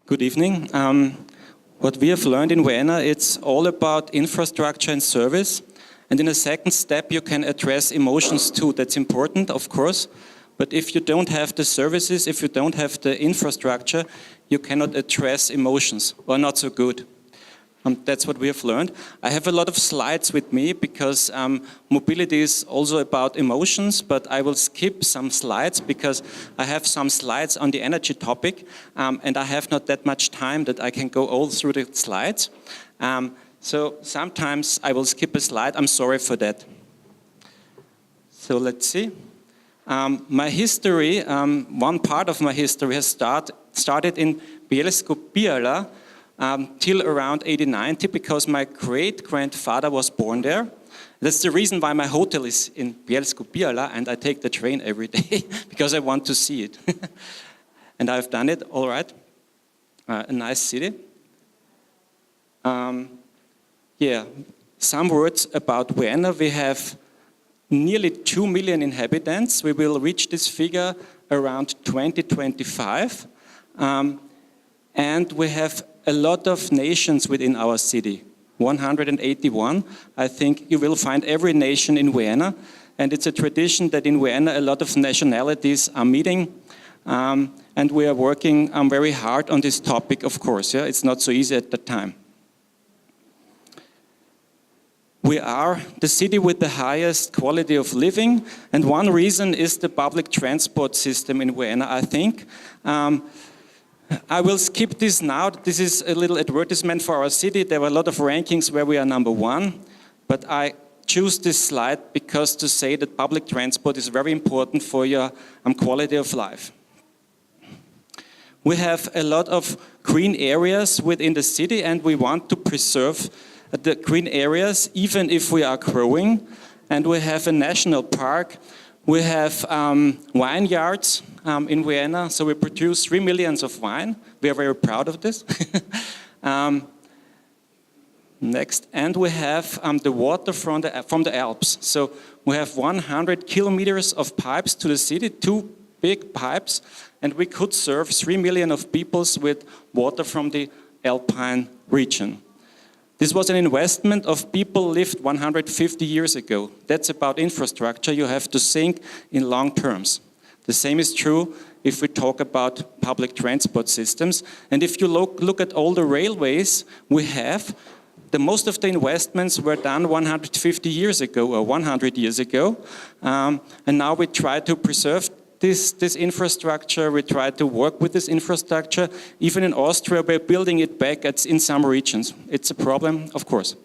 Good evening. What we have learned in Vienna, it's all about infrastructure and service. And in a second step, you can address emotions too. That's important, of course. But if you don't have the services, if you don't have the infrastructure, you cannot address emotions, or not so good. That's what we have learned. I have a lot of slides with me because mobility is also about emotions, but I will skip some slides because I have some slides on the energy topic, and I have not that much time that I can go all through the slides. So sometimes I will skip a slide. I'm sorry for that. So let's see. My history, one part of my history has started in Bielsko-Biała, till around 1890 because my great-grandfather was born there. That's the reason why my hotel is in Bielsko-Biała and I take the train every day because I want to see it. And I've done it, all right. A nice city. Yeah, some words about Vienna. We have nearly 2 million inhabitants. We will reach this figure around 2025. And we have a lot of nations within our city, 181. I think you will find every nation in Vienna. And it's a tradition that in Vienna a lot of nationalities are meeting. And we are working very hard on this topic, of course. Yeah? It's not so easy at that time. We are the city with the highest quality of living. And one reason is the public transport system in Vienna, I think. I will skip this now. This is a little advertisement for our city. There were a lot of rankings where we are number one, but I choose this slide because to say that public transport is very important for your quality of life. We have a lot of green areas within the city and we want to preserve the green areas even if we are growing. And we have a national park. We have vineyards in Vienna, so we produce 3 million of wine. We are very proud of this. Next, and we have the water from the Alps. So we have 100 kilometers of pipes to the city, 2 big pipes, and we could serve 3 million of people with water from the Alpine region. This was an investment of people lived 150 years ago. That's about infrastructure. You have to think in long terms. The same is true if we talk about public transport systems. And if you look at all the railways we have, most of the investments were done 150 years ago or 100 years ago. And now we try to preserve this infrastructure, we try to work with this infrastructure. Even in Austria, we're building it back in some regions. It's a problem, of course.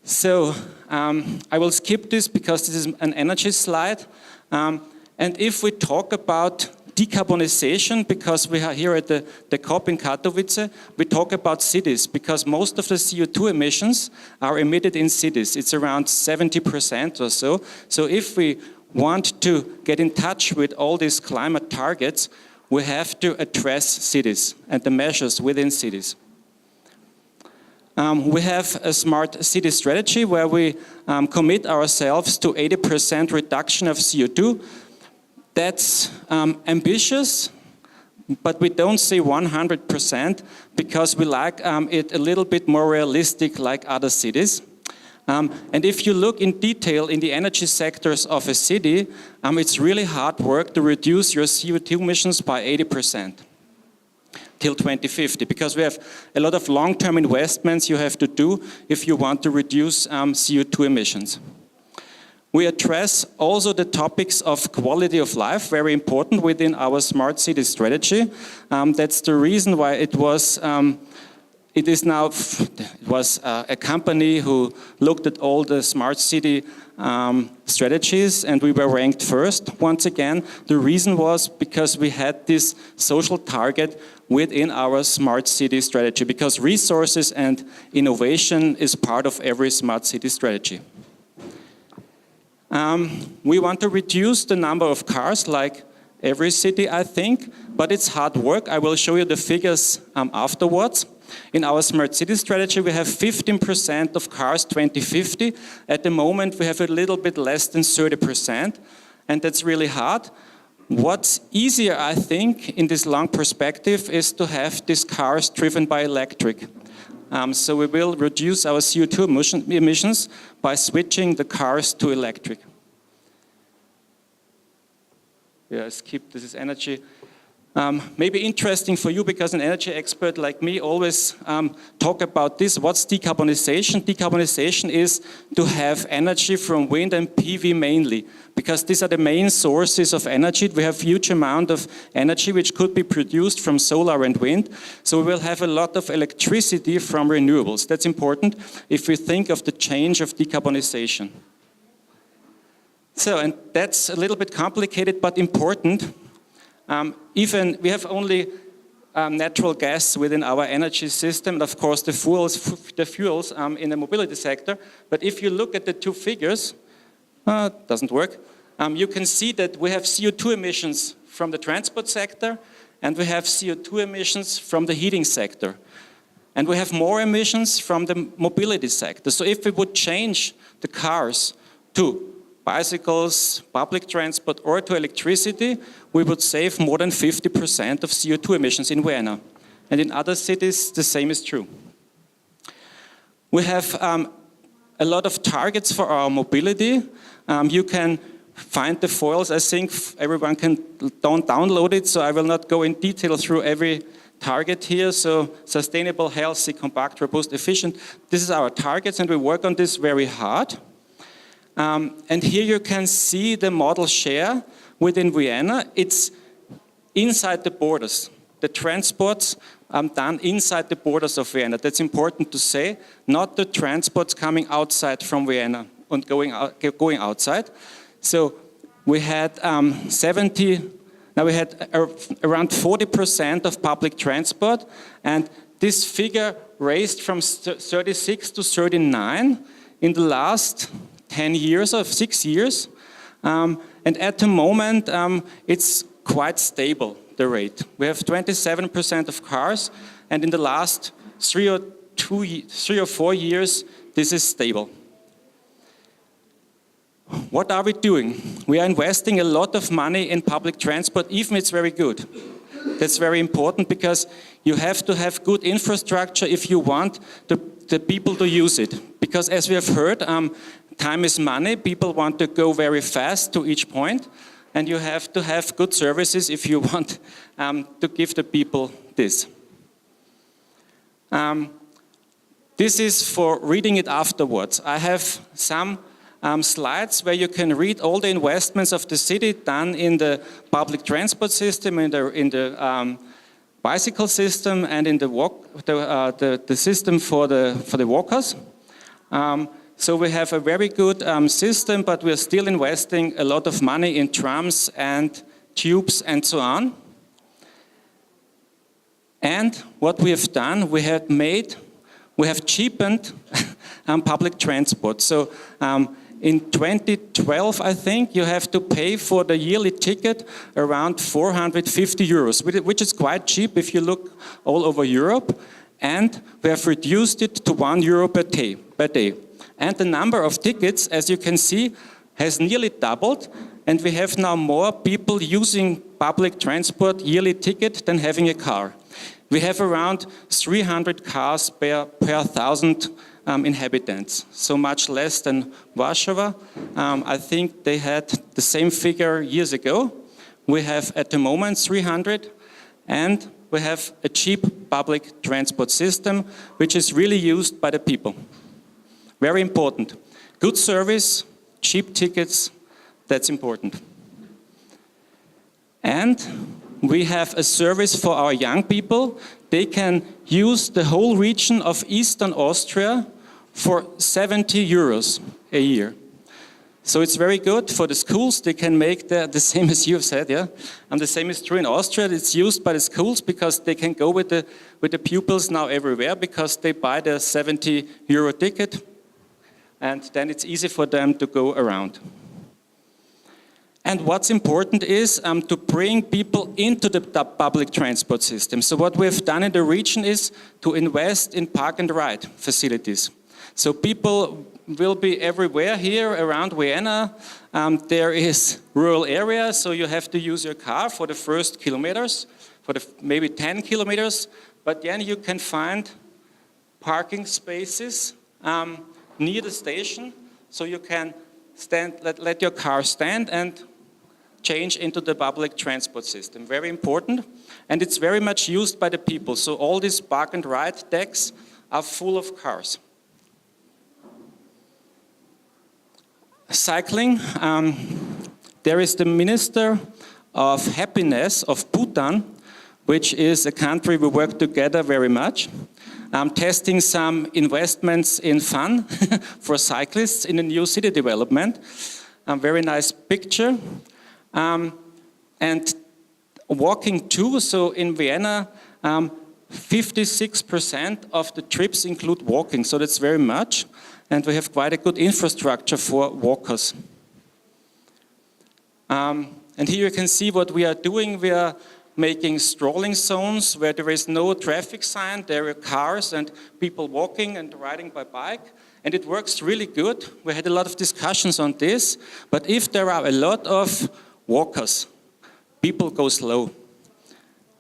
So I will skip this because this is an energy slide. And if we talk about decarbonization, because we are here at the COP in Katowice, we talk about cities because most of the CO2 emissions are emitted in cities. It's around 70% or so. So if we want to get in touch with all these climate targets, we have to address cities and the measures within cities. We have a smart city strategy where we commit ourselves to 80% reduction of CO2. That's ambitious, but we don't say 100% because we like it a little bit more realistic like other cities. And if you look in detail in the energy sectors of a city, it's really hard work to reduce your CO2 emissions by 80% till 2050, because we have a lot of long-term investments you have to do if you want to reduce CO2 emissions. We address also the topics of quality of life, very important within our smart city strategy. That's the reason why it was a company who looked at all the smart city strategies and we were ranked first. Once again, the reason was because we had this social target within our smart city strategy, because resources and innovation is part of every smart city strategy. We want to reduce the number of cars like every city, I think, but it's hard work. I will show you the figures afterwards. In our smart city strategy, we have 15% of cars 2050. At the moment, we have a little bit less than 30%, and that's really hard. What's easier, I think, in this long perspective is to have these cars driven by electric. So we will reduce our CO2 emissions by switching the cars to electric. Yeah, skip, this is energy. Maybe interesting for you, because an energy expert like me always talk about this. What's decarbonization? Decarbonization is to have energy from wind and PV mainly, because these are the main sources of energy. We have huge amount of energy which could be produced from solar and wind. So we will have a lot of electricity from renewables. That's important if we think of the change of decarbonization. So, and that's a little bit complicated but important. Even we have only natural gas within our energy system, and of course the fuels in the mobility sector. But if you look at the two figures, it doesn't work. You can see that we have CO2 emissions from the transport sector, and we have CO2 emissions from the heating sector. And we have more emissions from the mobility sector. So if we would change the cars to bicycles, public transport, or to electricity, we would save more than 50% of CO2 emissions in Vienna. And in other cities, the same is true. We have a lot of targets for our mobility. You can find the foils. I think everyone can download it, so I will not go in detail through every target here. So sustainable, healthy, compact, robust, efficient. This is our targets, and we work on this very hard. And here you can see the model share within Vienna. It's inside the borders. The transports done inside the borders of Vienna. That's important to say. Not the transports coming outside from Vienna and going outside. So we had around 40% of public transport, and this figure raised from 36 to 39 in the last 10 years or 6 years, and at the moment it's quite stable, the rate. We have 27% of cars, and in the last 3 or 4 years this is stable. What are we doing? We are investing a lot of money in public transport, even it's very good. That's very important, because you have to have good infrastructure if you want the people to use it. Because as we have heard, time is money. People want to go very fast to each point, and you have to have good services if you want to give the people this. This is for reading it afterwards. I have some slides where you can read all the investments of the city done in the public transport system, in the bicycle system, and in the system for the walkers. So we have a very good system, but we're still investing a lot of money in trams and tubes and so on. And what we have done, we have cheapened public transport. So in 2012, I think, you have to pay for the yearly ticket around 450 euros, which is quite cheap if you look all over Europe. And we have reduced it to €1 per day. And the number of tickets, as you can see, has nearly doubled. And we have now more people using public transport yearly ticket than having a car. We have around 300 cars per 1,000 inhabitants, so much less than Warsaw. I think they had the same figure years ago. We have at the moment 300, and we have a cheap public transport system, which is really used by the people. Very important. Good service, cheap tickets, that's important. And we have a service for our young people. They can use the whole region of Eastern Austria for 70 euros a year. So it's very good for the schools. They can make the same as you have said, yeah? And the same is true in Austria. It's used by the schools because they can go with the pupils now everywhere, because they buy the 70 euro ticket, and then it's easy for them to go around. And what's important is to bring people into the public transport system. So what we have done in the region is to invest in park and ride facilities. So people will be everywhere here around Vienna. there is rural area, so you have to use your car for the first kilometers, for the maybe 10 kilometers, but then you can find parking spaces near the station, so you can let your car stand and change into the public transport system. Very important, and it's very much used by the people. So all these park and ride decks are full of cars. Cycling, there is the Minister of Happiness of Bhutan, which is a country we work together very much. Testing some investments in fun for cyclists in a new city development. Very nice picture. And walking too, so in Vienna, 56% of the trips include walking, so that's very much. And we have quite a good infrastructure for walkers. And here you can see what we are doing. We are making strolling zones where there is no traffic sign. There are cars and people walking and riding by bike. And it works really good. We had a lot of discussions on this. But if there are a lot of walkers, people go slow.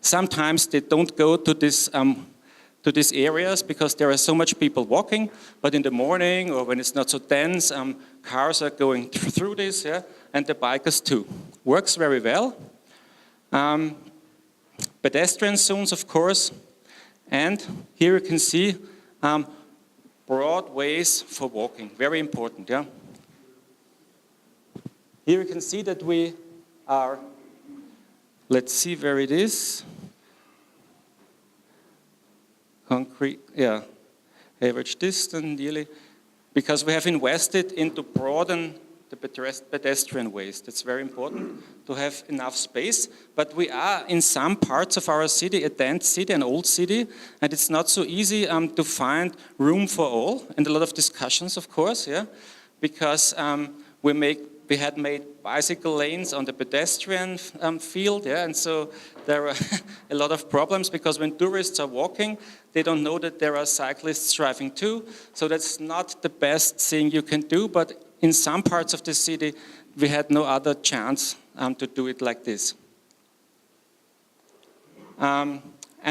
Sometimes they don't go to these areas because there are so much people walking, but in the morning or when it's not so dense, cars are going through this, yeah, and the bikers too. Works very well. Pedestrian zones, of course, and here you can see broad ways for walking, very important, yeah. Here you can see that we are, let's see where it is. Concrete, yeah, average distance, nearly, because we have invested into broaden the pedestrian ways. That's very important to have enough space, but we are in some parts of our city, a dense city, an old city, and it's not so easy to find room for all, and a lot of discussions, of course, yeah, because we had made bicycle lanes on the pedestrian field, yeah, and so there are a lot of problems because when tourists are walking, they don't know that there are cyclists driving too, so that's not the best thing you can do, but in some parts of the city, we had no other chance to do it like this. And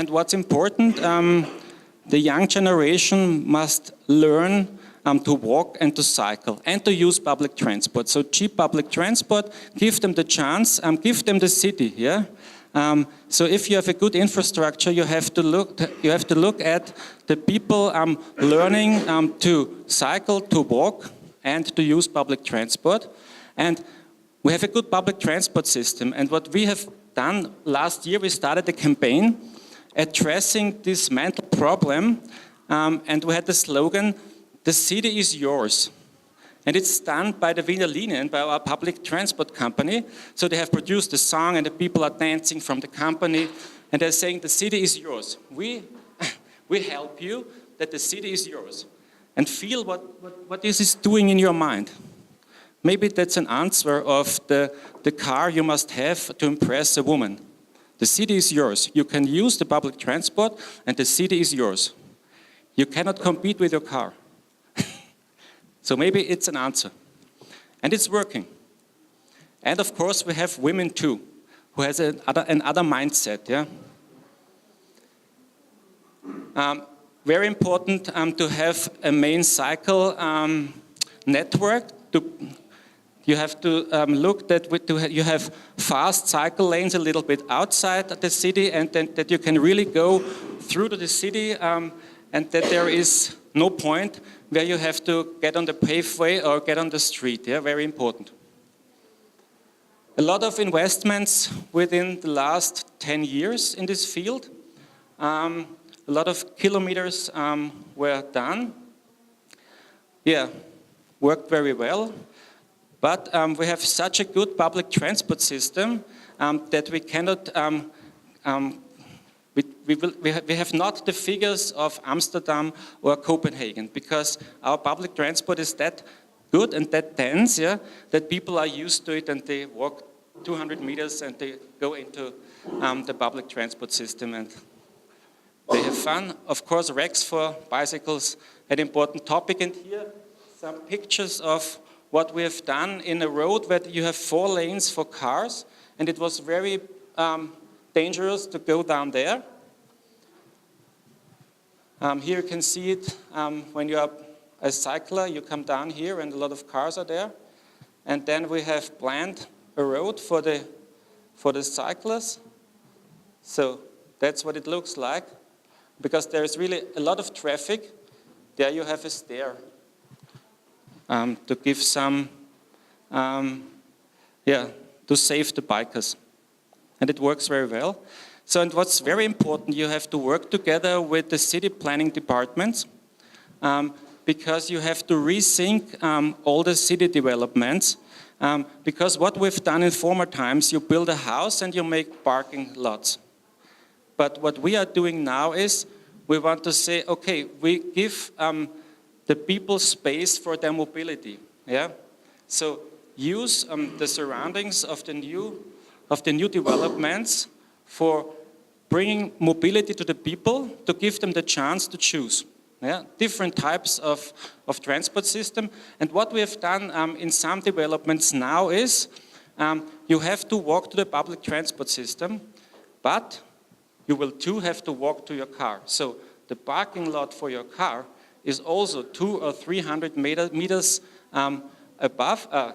what's important, the young generation must learn to walk and to cycle and to use public transport. So cheap public transport, give them the chance, give them the city, yeah? So if you have a good infrastructure, you have to look at the people learning to cycle, to walk, and to use public transport. And we have a good public transport system. And what we have done last year, we started a campaign addressing this mental problem, and we had the slogan, "The city is yours." And it's done by the Wiener Linien, by our public transport company. So they have produced a song and the people are dancing from the company and they're saying the city is yours. We help you that the city is yours. And feel what this is doing in your mind. Maybe that's an answer of the car you must have to impress a woman. The city is yours. You can use the public transport and the city is yours. You cannot compete with your car. So maybe it's an answer. And it's working. And of course we have women too, who has another mindset, yeah? Very important to have a main cycle network. You have to look that you have fast cycle lanes a little bit outside the city and then that you can really go through to the city and that there is no point where you have to get on the paveway or get on the street. Yeah, very important. A lot of investments within the last 10 years in this field. A lot of kilometers were done. Yeah, worked very well. But we have such a good public transport system that we cannot, we have not the figures of Amsterdam or Copenhagen because our public transport is that good and that dense, yeah, that people are used to it and they walk 200 meters and they go into the public transport system and they have fun. Of course, racks for bicycles, an important topic. And here, some pictures of what we have done in a road where you have 4 lanes for cars, and it was very dangerous to go down there. Here you can see it when you are a cycler, you come down here and a lot of cars are there. And then we have planned a road for the cyclists. So that's what it looks like. Because there's really a lot of traffic. There you have a stair to give some, to save the bikers. And it works very well. So, and what's very important, you have to work together with the city planning departments because you have to rethink all the city developments. Because what we've done in former times, you build a house and you make parking lots. But what we are doing now is we want to say, okay, we give the people space for their mobility. Yeah. So use the surroundings of the new developments for bringing mobility to the people to give them the chance to choose. Yeah, different types of transport system. And what we have done in some developments now is you have to walk to the public transport system, but you will too have to walk to your car. So the parking lot for your car is also 200 or 300 meters above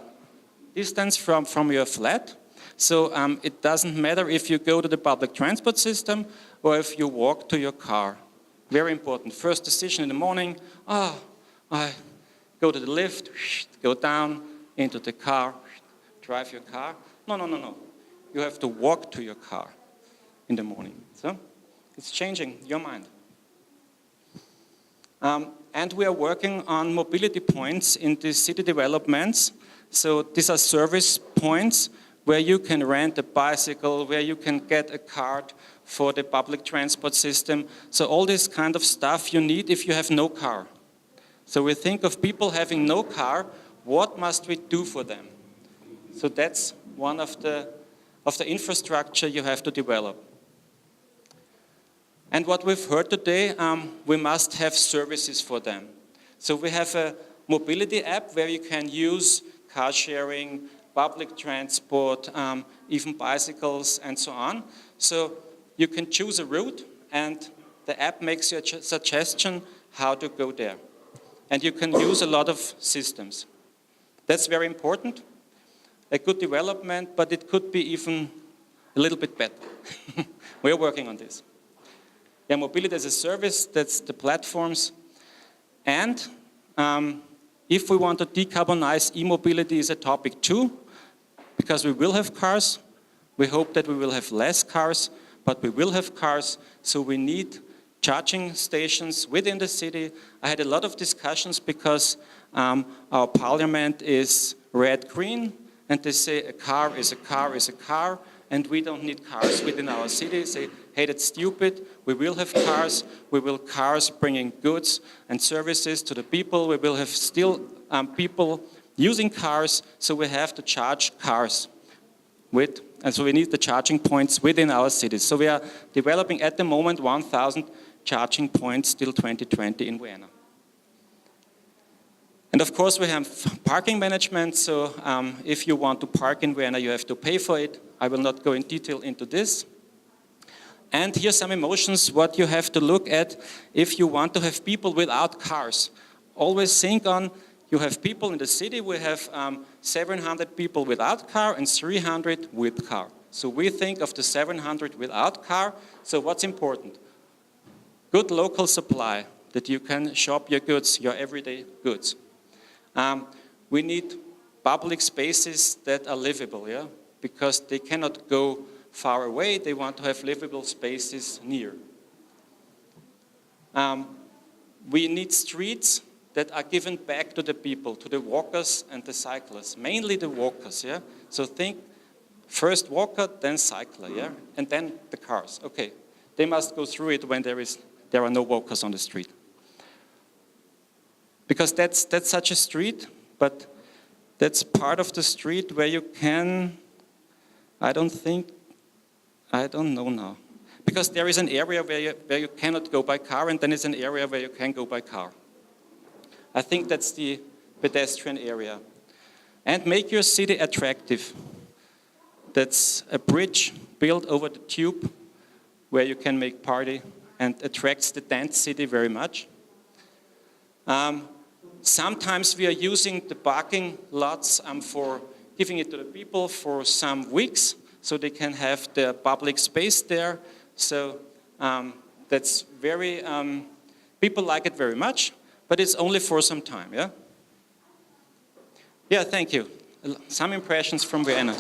distance from your flat. So it doesn't matter if you go to the public transport system or if you walk to your car. Very important. First decision in the morning, I go to the lift, go down into the car, drive your car. No. You have to walk to your car in the morning. So it's changing your mind. And we are working on mobility points in the city developments. So these are service points where you can rent a bicycle, where you can get a card for the public transport system. So all this kind of stuff you need if you have no car. So we think of people having no car, what must we do for them? So that's one of the infrastructure you have to develop. And what we've heard today, we must have services for them. So we have a mobility app where you can use car sharing, public transport, even bicycles and so on. So you can choose a route and the app makes you a suggestion how to go there. And you can use a lot of systems. That's very important. A good development, but it could be even a little bit better. We're working on this. Yeah, mobility as a service, that's the platforms. And if we want to decarbonize, e-mobility is a topic too, because we will have cars. We hope that we will have less cars, but we will have cars, so we need charging stations within the city. I had a lot of discussions because our parliament is red-green, and they say a car is a car is a car, and we don't need cars within our city. They say, hey, that's stupid. We will have cars. We will cars bringing goods and services to the people. We will have still people using cars, so we have to charge cars and so we need the charging points within our cities. So we are developing at the moment 1,000 charging points till 2020 in Vienna. And of course we have parking management, so if you want to park in Vienna, you have to pay for it. I will not go in detail into this. And here's some emotions, what you have to look at if you want to have people without cars. Always think on, you have people in the city, we have 700 people without car and 300 with car. So we think of the 700 without car. So what's important? Good local supply, that you can shop your goods, your everyday goods. We need public spaces that are livable, yeah? Because they cannot go far away, they want to have livable spaces near. We need streets that are given back to the people, to the walkers and the cyclists, mainly the walkers, yeah? So think first walker, then cycler, yeah? And then the cars, okay. They must go through it when there are no walkers on the street. Because that's such a street, but that's part of the street where you can, I don't know now. Because there is an area where you cannot go by car, and then there's an area where you can go by car. I think that's the pedestrian area. And make your city attractive. That's a bridge built over the tube where you can make party and attracts the dance city very much. Sometimes we are using the parking lots for giving it to the people for some weeks so they can have the public space there. So that's very, people like it very much, but it's only for some time, yeah? Yeah, thank you. Some impressions from Vienna.